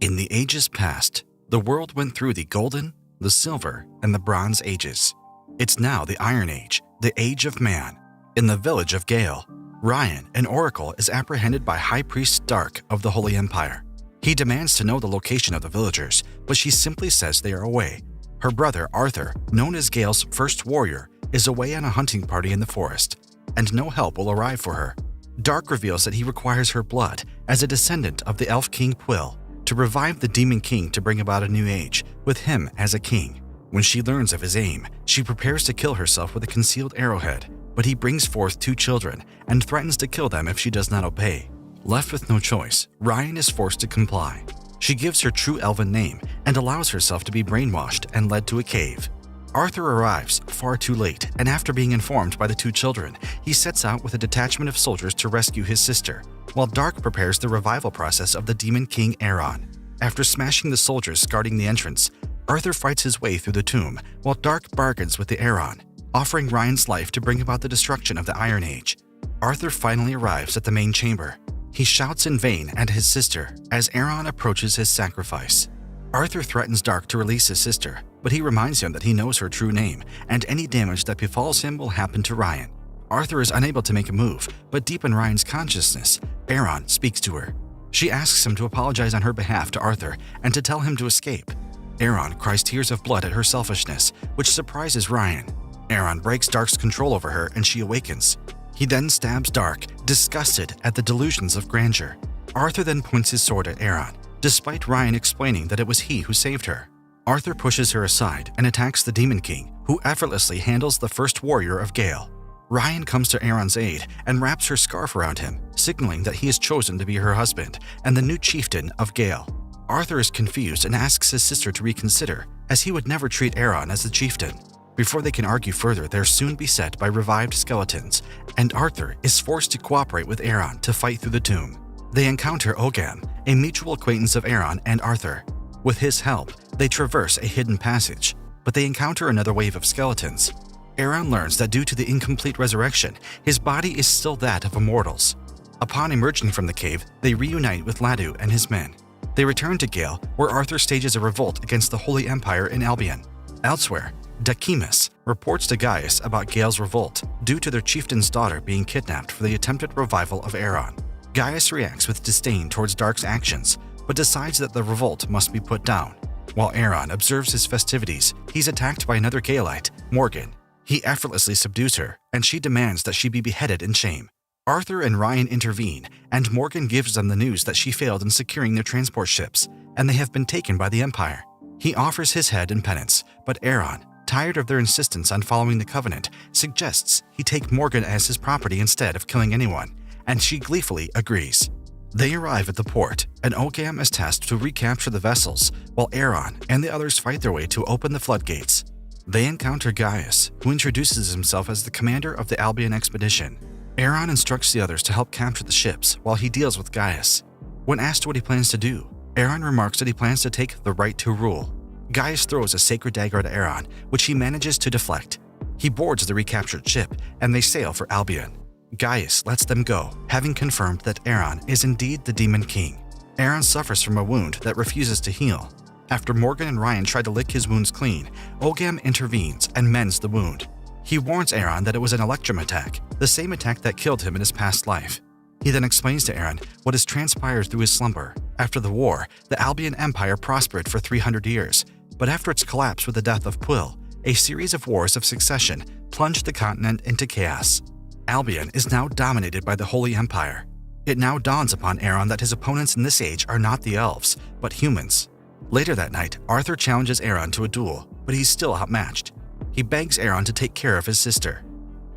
In the ages past, the world went through the Golden, the Silver, and the Bronze Ages. It's now the Iron Age, the Age of Man. In the village of Gale, Ryan, an oracle, is apprehended by High Priest Dark of the Holy Empire. He demands to know the location of the villagers, but she simply says they are away. Her brother, Arthur, known as Gale's first warrior, is away on a hunting party in the forest, and no help will arrive for her. Dark reveals that he requires her blood as a descendant of the elf king Pwyll to revive the demon king to bring about a new age, with him as a king. When she learns of his aim, she prepares to kill herself with a concealed arrowhead, but he brings forth 2 children and threatens to kill them if she does not obey. Left with no choice, Ryan is forced to comply. She gives her true elven name and allows herself to be brainwashed and led to a cave. Arthur arrives far too late, and after being informed by the 2 children, he sets out with a detachment of soldiers to rescue his sister, while Dark prepares the revival process of the demon king Aaron. After smashing the soldiers guarding the entrance, Arthur fights his way through the tomb, while Dark bargains with the Aaron, offering Ryan's life to bring about the destruction of the Iron Age. Arthur finally arrives at the main chamber. He shouts in vain at his sister as Aaron approaches his sacrifice. Arthur threatens Dark to release his sister, but he reminds him that he knows her true name, and any damage that befalls him will happen to Ryan. Arthur is unable to make a move, but deep in Ryan's consciousness, Aaron speaks to her. She asks him to apologize on her behalf to Arthur and to tell him to escape. Aaron cries tears of blood at her selfishness, which surprises Ryan. Aaron breaks Dark's control over her and she awakens. He then stabs Dark, disgusted at the delusions of grandeur. Arthur then points his sword at Aaron, despite Ryan explaining that it was he who saved her. Arthur pushes her aside and attacks the Demon King, who effortlessly handles the first warrior of Gale. Ryan comes to Aaron's aid and wraps her scarf around him, signaling that he is chosen to be her husband and the new chieftain of Gale. Arthur is confused and asks his sister to reconsider, as he would never treat Aaron as the chieftain. Before they can argue further, they're soon beset by revived skeletons, and Arthur is forced to cooperate with Aaron to fight through the tomb. They encounter Ogam, a mutual acquaintance of Aaron and Arthur. With his help, they traverse a hidden passage, but they encounter another wave of skeletons. Aaron learns that due to the incomplete resurrection, his body is still that of immortals. Upon emerging from the cave, they reunite with Ladu and his men. They return to Gale, where Arthur stages a revolt against the Holy Empire in Albion. Elsewhere, Dakimus reports to Gaius about Gale's revolt due to their chieftain's daughter being kidnapped for the attempted revival of Aaron. Gaius reacts with disdain towards Dark's actions, but decides that the revolt must be put down. While Aaron observes his festivities, he's attacked by another Gaelite, Morgan. He effortlessly subdues her, and she demands that she be beheaded in shame. Arthur and Ryan intervene, and Morgan gives them the news that she failed in securing their transport ships, and they have been taken by the Empire. He offers his head in penance, but Aaron, tired of their insistence on following the Covenant, suggests he take Morgan as his property instead of killing anyone, and she gleefully agrees. They arrive at the port, and Ogam is tasked to recapture the vessels, while Aaron and the others fight their way to open the floodgates. They encounter Gaius, who introduces himself as the commander of the Albion expedition. Aaron instructs the others to help capture the ships while he deals with Gaius. When asked what he plans to do, Aaron remarks that he plans to take the right to rule. Gaius throws a sacred dagger at Aaron, which he manages to deflect. He boards the recaptured ship, and they sail for Albion. Gaius lets them go, having confirmed that Aaron is indeed the Demon King. Aaron suffers from a wound that refuses to heal. After Morgan and Ryan try to lick his wounds clean, Ogam intervenes and mends the wound. He warns Aaron that it was an Electrum attack, the same attack that killed him in his past life. He then explains to Aaron what has transpired through his slumber. After the war, the Albion Empire prospered for 300 years, but after its collapse with the death of Pwyll, a series of wars of succession plunged the continent into chaos. Albion is now dominated by the Holy Empire. It now dawns upon Aaron that his opponents in this age are not the elves, but humans. Later that night, Arthur challenges Aaron to a duel, but he's still outmatched. He begs Aaron to take care of his sister.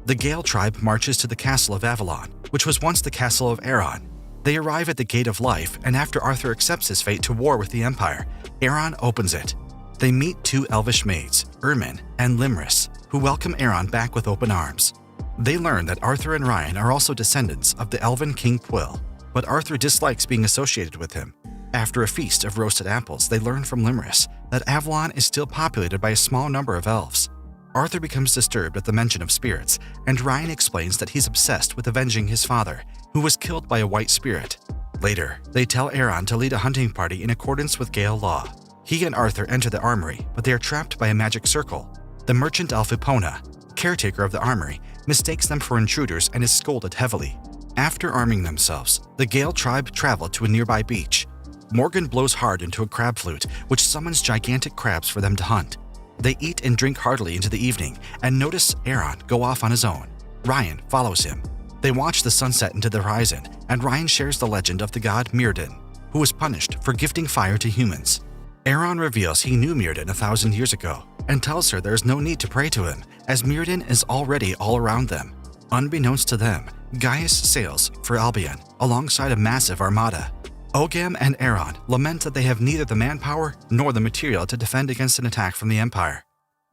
The Gale tribe marches to the castle of Avalon, which was once the castle of Aaron. They arrive at the Gate of Life, and after Arthur accepts his fate to war with the Empire, Aaron opens it. They meet 2 elvish maids, Ermin and Limris, who welcome Aaron back with open arms. They learn that Arthur and Ryan are also descendants of the elven King Pwyll, but Arthur dislikes being associated with him. After a feast of roasted apples, they learn from Limris that Avalon is still populated by a small number of elves. Arthur becomes disturbed at the mention of spirits, and Ryan explains that he's obsessed with avenging his father, who was killed by a white spirit. Later, they tell Aaron to lead a hunting party in accordance with Gale law. He and Arthur enter the armory, but they are trapped by a magic circle. The merchant elf Epona, caretaker of the armory, mistakes them for intruders and is scolded heavily. After arming themselves, the Gale tribe travel to a nearby beach. Morgan blows hard into a crab flute, which summons gigantic crabs for them to hunt. They eat and drink heartily into the evening and notice Aaron go off on his own. Ryan follows him. They watch the sunset into the horizon, and Ryan shares the legend of the god Mirrodin, who was punished for gifting fire to humans. Aaron reveals he knew Mirrodin 1,000 years ago and tells her there is no need to pray to him, as Mirrodin is already all around them. Unbeknownst to them, Gaius sails for Albion alongside a massive armada. Ogam and Aaron lament that they have neither the manpower nor the material to defend against an attack from the Empire.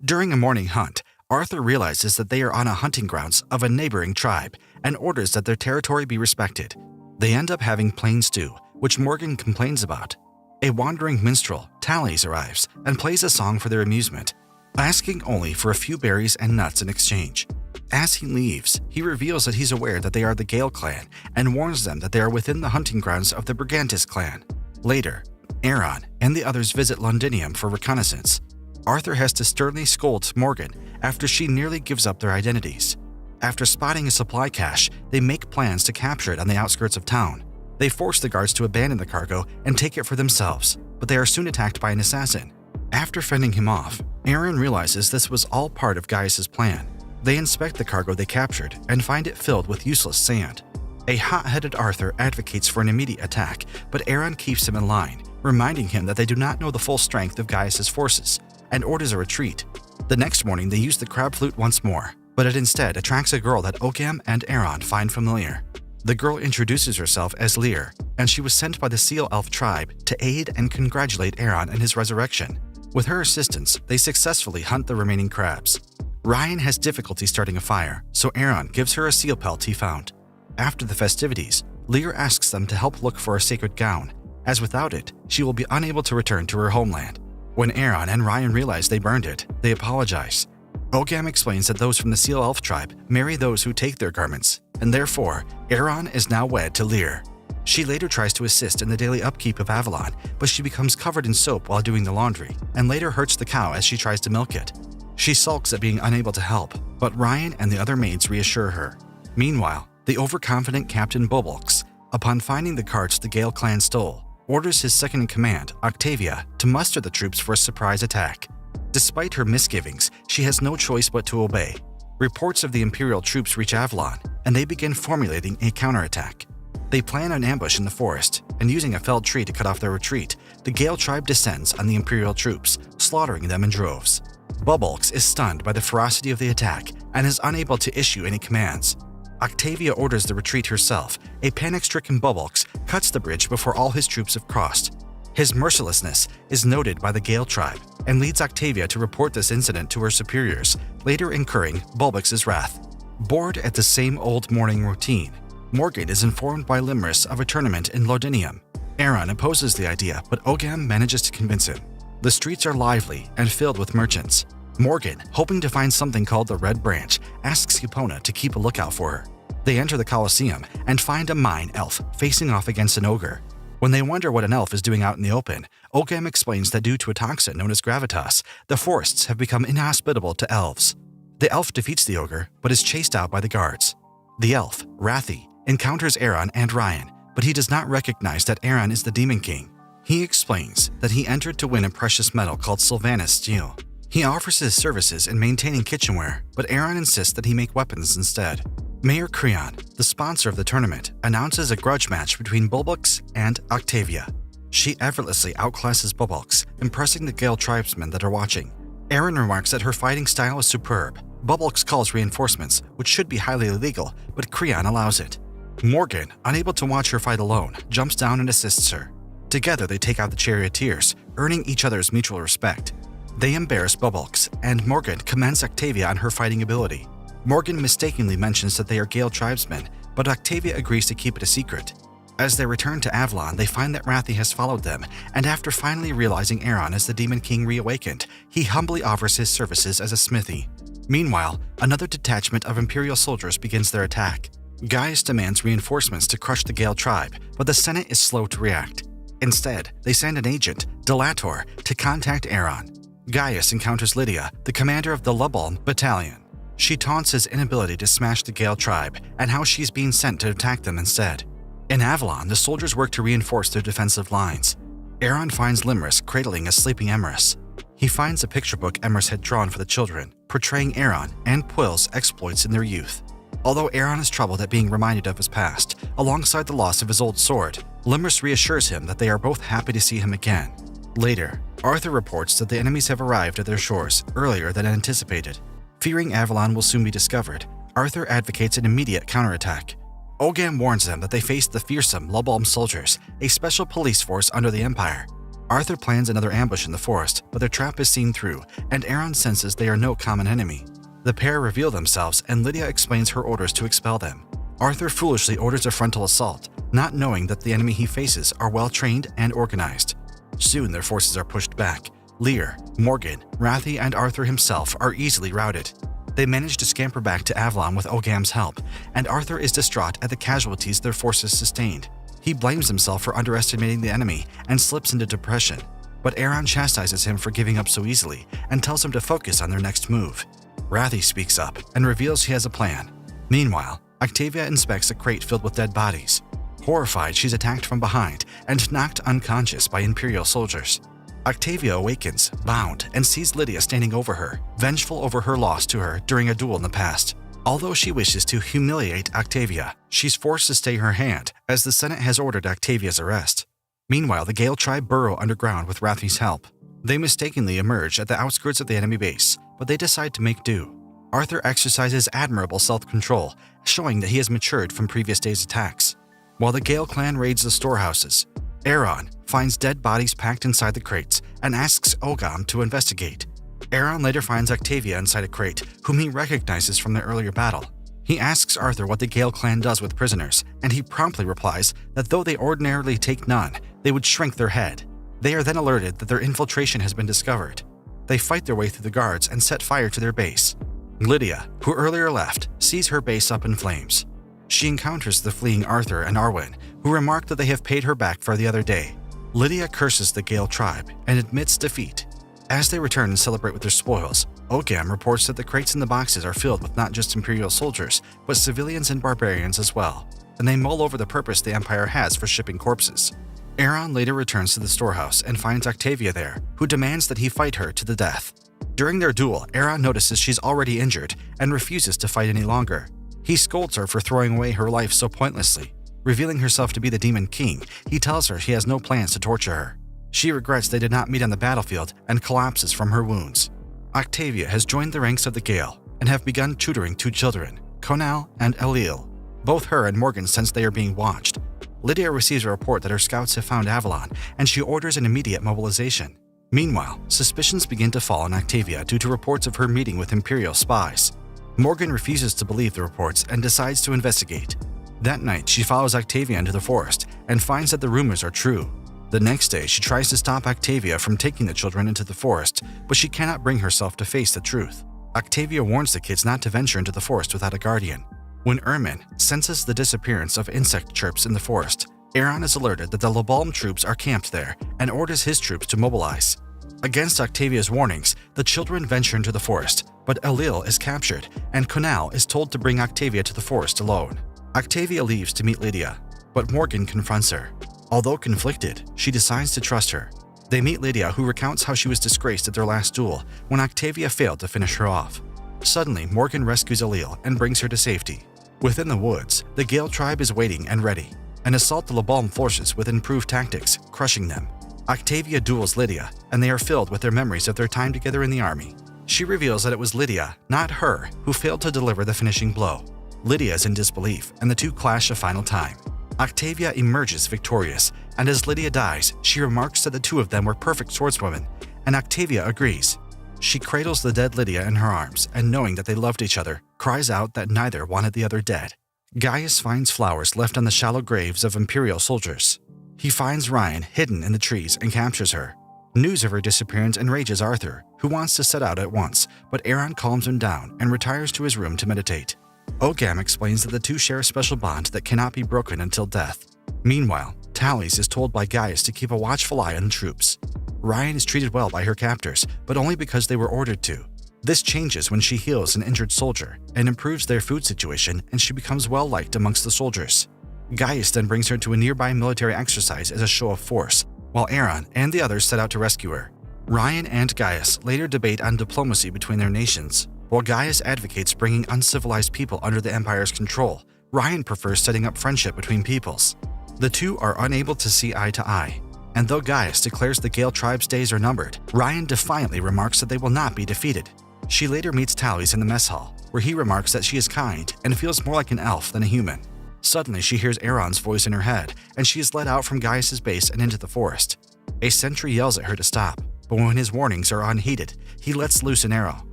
During a morning hunt, Arthur realizes that they are on a hunting grounds of a neighboring tribe and orders that their territory be respected. They end up having plain stew, which Morgan complains about. A wandering minstrel, Tallies, arrives and plays a song for their amusement, asking only for a few berries and nuts in exchange. As he leaves, he reveals that he's aware that they are the Gale clan and warns them that they are within the hunting grounds of the Brigantis clan. Later, Aaron and the others visit Londinium for reconnaissance. Arthur has to sternly scold Morgan after she nearly gives up their identities. After spotting a supply cache, they make plans to capture it on the outskirts of town. They force the guards to abandon the cargo and take it for themselves, but they are soon attacked by an assassin. After fending him off, Aaron realizes this was all part of Gaius's plan. They inspect the cargo they captured and find it filled with useless sand. A hot-headed Arthur advocates for an immediate attack, but Aaron keeps him in line, reminding him that they do not know the full strength of Gaius's forces, and orders a retreat. The next morning they use the crab flute once more, but it instead attracts a girl that Ogam and Aaron find familiar. The girl introduces herself as Lear, and she was sent by the Seal Elf tribe to aid and congratulate Aaron in his resurrection. With her assistance, they successfully hunt the remaining crabs. Ryan has difficulty starting a fire, so Aaron gives her a seal pelt he found. After the festivities, Lear asks them to help look for a sacred gown, as without it, she will be unable to return to her homeland. When Aaron and Ryan realize they burned it, they apologize. Ogam explains that those from the Seal Elf tribe marry those who take their garments, and therefore, Aaron is now wed to Lear. She later tries to assist in the daily upkeep of Avalon, but she becomes covered in soap while doing the laundry, and later hurts the cow as she tries to milk it. She sulks at being unable to help, but Ryan and the other maids reassure her. Meanwhile, the overconfident Captain Bobulks, upon finding the carts the Gale clan stole, orders his second-in-command, Octavia, to muster the troops for a surprise attack. Despite her misgivings, she has no choice but to obey. Reports of the Imperial troops reach Avalon, and they begin formulating a counterattack. They plan an ambush in the forest, and using a felled tree to cut off their retreat, the Gale tribe descends on the Imperial troops, slaughtering them in droves. Bobulks is stunned by the ferocity of the attack and is unable to issue any commands. Octavia orders the retreat herself. A panic-stricken Bobulks cuts the bridge before all his troops have crossed. His mercilessness is noted by the Gale tribe and leads Octavia to report this incident to her superiors, later incurring Bobulks' wrath. Bored at the same old morning routine, Morgan is informed by Limrys of a tournament in Londinium. Aaron opposes the idea, but Ogam manages to convince him. The streets are lively and filled with merchants. Morgan, hoping to find something called the Red Branch, asks Epona to keep a lookout for her. They enter the Colosseum and find a mine elf facing off against an ogre. When they wonder what an elf is doing out in the open, Ogam explains that due to a toxin known as gravitas, the forests have become inhospitable to elves. The elf defeats the ogre, but is chased out by the guards. The elf, Rathi, encounters Aaron and Ryan, but he does not recognize that Aaron is the Demon King. He explains that he entered to win a precious metal called Sylvanus steel. He offers his services in maintaining kitchenware, but Aaron insists that he make weapons instead. Mayor Creon, the sponsor of the tournament, announces a grudge match between Bobulks and Octavia. She effortlessly outclasses Bobulks, impressing the Gale tribesmen that are watching. Aaron remarks that her fighting style is superb. Bobulks calls reinforcements, which should be highly illegal, but Creon allows it. Morgan, unable to watch her fight alone, jumps down and assists her. Together they take out the charioteers, earning each other's mutual respect. They embarrass Bobulks, and Morgan commends Octavia on her fighting ability. Morgan mistakenly mentions that they are Gale tribesmen, but Octavia agrees to keep it a secret. As they return to Avalon, they find that Rathi has followed them, and after finally realizing Aaron is the Demon King reawakened, he humbly offers his services as a smithy. Meanwhile, another detachment of Imperial soldiers begins their attack. Gaius demands reinforcements to crush the Gale tribe, but the Senate is slow to react. Instead, they send an agent, Delator, to contact Aaron. Gaius encounters Lydia, the commander of the Reborn battalion. She taunts his inability to smash the Gale tribe and how she's being sent to attack them instead. In Avalon, the soldiers work to reinforce their defensive lines. Aaron finds Limrys cradling a sleeping Emrys. He finds a picture book Emrys had drawn for the children, portraying Aaron and Puil's exploits in their youth. Although Aaron is troubled at being reminded of his past, alongside the loss of his old sword, Limrys reassures him that they are both happy to see him again. Later, Arthur reports that the enemies have arrived at their shores earlier than anticipated. Fearing Avalon will soon be discovered, Arthur advocates an immediate counterattack. Ogam warns them that they face the fearsome Reborn soldiers, a special police force under the Empire. Arthur plans another ambush in the forest, but their trap is seen through, and Aaron senses they are no common enemy. The pair reveal themselves, and Lydia explains her orders to expel them. Arthur foolishly orders a frontal assault, not knowing that the enemy he faces are well-trained and organized. Soon their forces are pushed back. Lear, Morgan, Rathi, and Arthur himself are easily routed. They manage to scamper back to Avalon with Ogam's help, and Arthur is distraught at the casualties their forces sustained. He blames himself for underestimating the enemy and slips into depression, but Aaron chastises him for giving up so easily and tells him to focus on their next move. Rathi speaks up and reveals he has a plan. Meanwhile, Octavia inspects a crate filled with dead bodies. Horrified, she's attacked from behind and knocked unconscious by Imperial soldiers. Octavia awakens, bound, and sees Lydia standing over her, vengeful over her loss to her during a duel in the past. Although she wishes to humiliate Octavia, she's forced to stay her hand as the Senate has ordered Octavia's arrest. Meanwhile, the Gale tribe burrow underground with Rathi's help. They mistakenly emerge at the outskirts of the enemy base, but they decide to make do. Arthur exercises admirable self-control, showing that he has matured from previous days' attacks. While the Gale clan raids the storehouses, Aaron finds dead bodies packed inside the crates and asks Ogam to investigate. Aaron later finds Octavia inside a crate, whom he recognizes from the earlier battle. He asks Arthur what the Gale clan does with prisoners, and he promptly replies that though they ordinarily take none, they would shrink their head. They are then alerted that their infiltration has been discovered. They fight their way through the guards and set fire to their base. Lydia, who earlier left, sees her base up in flames. She encounters the fleeing Arthur and Arwen, who remark that they have paid her back for the other day. Lydia curses the Gale tribe and admits defeat. As they return and celebrate with their spoils, Ogam reports that the crates and the boxes are filled with not just Imperial soldiers, but civilians and barbarians as well, and they mull over the purpose the Empire has for shipping corpses. Aaron later returns to the storehouse and finds Octavia there, who demands that he fight her to the death. During their duel, Aaron notices she's already injured and refuses to fight any longer. He scolds her for throwing away her life so pointlessly. Revealing herself to be the Demon King, he tells her he has no plans to torture her. She regrets they did not meet on the battlefield and collapses from her wounds. Octavia has joined the ranks of the Gale and have begun tutoring two children, Conal and Elil. Both her and Morgan sense they are being watched. Lydia receives a report that her scouts have found Avalon, and she orders an immediate mobilization. Meanwhile, suspicions begin to fall on Octavia due to reports of her meeting with Imperial spies. Morgan refuses to believe the reports and decides to investigate. That night, she follows Octavia into the forest and finds that the rumors are true. The next day, she tries to stop Octavia from taking the children into the forest, but she cannot bring herself to face the truth. Octavia warns the kids not to venture into the forest without a guardian. When Ermin senses the disappearance of insect chirps in the forest, Aaron is alerted that the Reborn troops are camped there and orders his troops to mobilize. Against Octavia's warnings, the children venture into the forest, but Elil is captured, and Conal is told to bring Octavia to the forest alone. Octavia leaves to meet Lydia, but Morgan confronts her. Although conflicted, she decides to trust her. They meet Lydia, who recounts how she was disgraced at their last duel when Octavia failed to finish her off. Suddenly, Morgan rescues Elil and brings her to safety. Within the woods, the Gale tribe is waiting and ready, and assault the Reborn forces with improved tactics, crushing them. Octavia duels Lydia, and they are filled with their memories of their time together in the army. She reveals that it was Lydia, not her, who failed to deliver the finishing blow. Lydia is in disbelief, and the two clash a final time. Octavia emerges victorious, and as Lydia dies, she remarks that the two of them were perfect swordswomen, and Octavia agrees. She cradles the dead Lydia in her arms, and knowing that they loved each other, cries out that neither wanted the other dead. Gaius finds flowers left on the shallow graves of Imperial soldiers. He finds Ryan hidden in the trees and captures her. News of her disappearance enrages Arthur, who wants to set out at once, but Aaron calms him down and retires to his room to meditate. Ogam explains that the two share a special bond that cannot be broken until death. Meanwhile, Talys is told by Gaius to keep a watchful eye on the troops. Ryan is treated well by her captors, but only because they were ordered to. This changes when she heals an injured soldier and improves their food situation, and she becomes well-liked amongst the soldiers. Gaius then brings her to a nearby military exercise as a show of force, while Aaron and the others set out to rescue her. Ryan and Gaius later debate on diplomacy between their nations. While Gaius advocates bringing uncivilized people under the Empire's control, Ryan prefers setting up friendship between peoples. The two are unable to see eye to eye, and though Gaius declares the Gale tribe's days are numbered, Ryan defiantly remarks that they will not be defeated. She later meets Talys in the mess hall, where he remarks that she is kind and feels more like an elf than a human. Suddenly, she hears Aaron's voice in her head, and she is led out from Gaius's base and into the forest. A sentry yells at her to stop, but when his warnings are unheeded, he lets loose an arrow.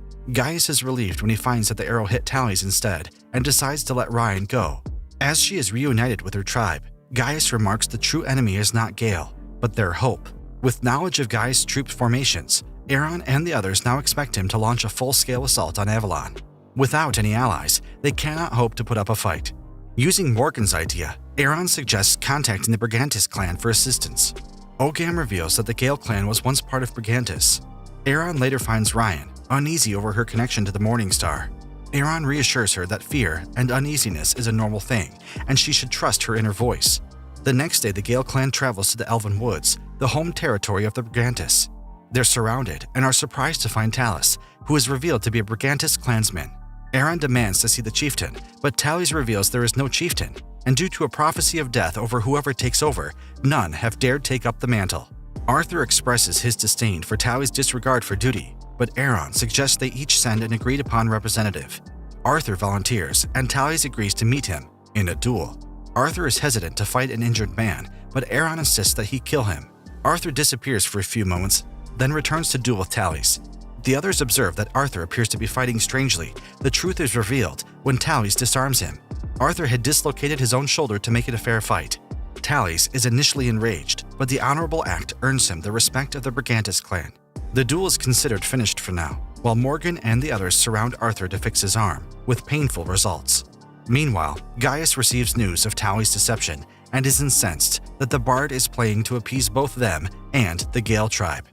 Gaius is relieved when he finds that the arrow hit Talys instead, and decides to let Ryan go. As she is reunited with her tribe, Gaius remarks the true enemy is not Gale, but their hope. With knowledge of Gaius' troop formations, Aaron and the others now expect him to launch a full-scale assault on Avalon. Without any allies, they cannot hope to put up a fight. Using Morgan's idea, Aaron suggests contacting the Brigantis clan for assistance. Ogam reveals that the Gale clan was once part of Brigantis. Aaron later finds Ryan, uneasy over her connection to the Morning Star. Aaron reassures her that fear and uneasiness is a normal thing, and she should trust her inner voice. The next day, the Gale clan travels to the Elven Woods, the home territory of the Brigantis. They're surrounded and are surprised to find Talys, who is revealed to be a Brigantis clansman. Aaron demands to see the chieftain, but Talys reveals there is no chieftain, and due to a prophecy of death over whoever takes over, none have dared take up the mantle. Arthur expresses his disdain for Talys' disregard for duty, but Aaron suggests they each send an agreed-upon representative. Arthur volunteers, and Talys agrees to meet him in a duel. Arthur is hesitant to fight an injured man, but Aaron insists that he kill him. Arthur disappears for a few moments, then returns to duel with Talys. The others observe that Arthur appears to be fighting strangely. The truth is revealed when Talys disarms him. Arthur had dislocated his own shoulder to make it a fair fight. Talys is initially enraged, but the honorable act earns him the respect of the Brigantis clan. The duel is considered finished for now, while Morgan and the others surround Arthur to fix his arm, with painful results. Meanwhile, Gaius receives news of Talys' deception and is incensed that the bard is playing to appease both them and the Gale tribe.